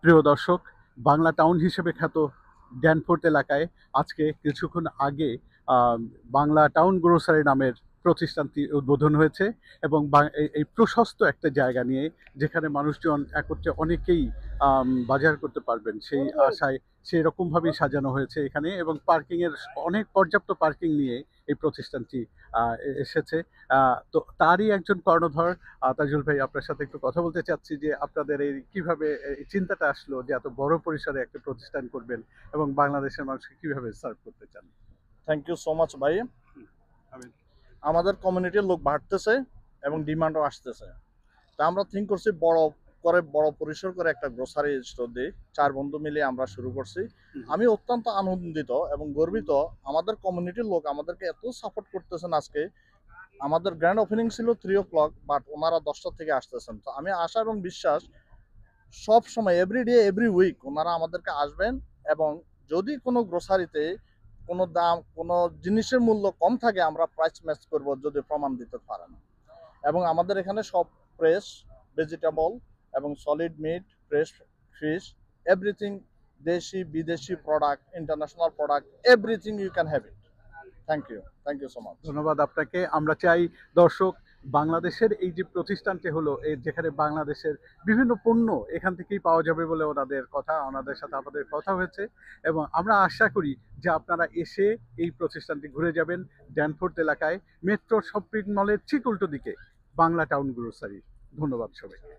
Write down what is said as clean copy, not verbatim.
প্রিয় দর্শক, বাংলা টাউন হিসেবে খ্যাত ড্যানফোর্ট এলাকায় আজকে কিছুক্ষণ আগে বাংলা টাউন গ্রোসারি নামের প্রতিষ্ঠানটি উদ্বোধন হয়েছে এবং এই প্রশস্ত একটা জায়গা নিয়ে যেখানে মানুষজন একত্রে অনেকেই বাজার করতে পারবেন সেই আশায় সেই রকমভাবেই সাজানো হয়েছে এখানে, এবং পার্কিংয়ের অনেক পর্যাপ্ত পার্কিং নিয়ে এই প্রতিষ্ঠানটি এসেছে। তো তারই একজন কর্ণধর তাজুল ভাই, আপনার সাথে একটু কথা বলতে চাচ্ছি যে আপনাদের এই কিভাবে এই চিন্তাটা আসলো যে এত বড় পরিসরে একটা প্রতিষ্ঠান করবেন এবং বাংলাদেশের মানুষকে কিভাবে সার্ভ করতে চান। থ্যাংক ইউ সো মাচ ভাই। আমাদের কমিউনিটির লোক বাড়তেছে এবং ডিমান্ডও আসতেছে। তা আমরা থিঙ্ক করছি বড় পরিসর করে একটা গ্রোসারি স্টোর দিই। 4 বন্ধু মিলে আমরা শুরু করছি। আমি অত্যন্ত আনন্দিত এবং গর্বিত। আমাদের কমিউনিটির লোক আমাদেরকে এত সাপোর্ট করতেছেন। আজকে আমাদের গ্র্যান্ড ওপেনিং ছিল 3 o'clock, বাট ওনারা 10টা থেকে আসতেছেন। তো আমি আশা এবং বিশ্বাস সব সময় এভরিডে এভরি উইক ওনারা আমাদেরকে আসবেন, এবং যদি কোনো গ্রোসারিতে কোনো দাম কোনো জিনিসের মূল্য কম থাকে আমরা প্রাইস ম্যাচ করব যদি প্রমাণ দিতে পারেন। এবং আমাদের এখানে সব ফ্রেশ ভেজিটেবল এবং solid meat, fresh fish, everything, দেশি বিদেশি product, international product, everything you can have it. Thank you so much. ধন্যবাদ আপনাকে। আমরা চাই দর্শক, বাংলাদেশের এই যে প্রতিষ্ঠানটি হলো যেখানে বাংলাদেশের বিভিন্ন পণ্য এখান থেকেই পাওয়া যাবে বলে ওনাদের সাথে আমাদের কথা হয়েছে, এবং আমরা আশা করি যে আপনারা এসে এই প্রতিষ্ঠানটি ঘুরে যাবেন। ড্যানফোর্ট এলাকায় মেট্রো শপিং মলের ঠিক উল্টো দিকে বাংলা টাউন গ্রোসারি। ধন্যবাদ সবাইকে।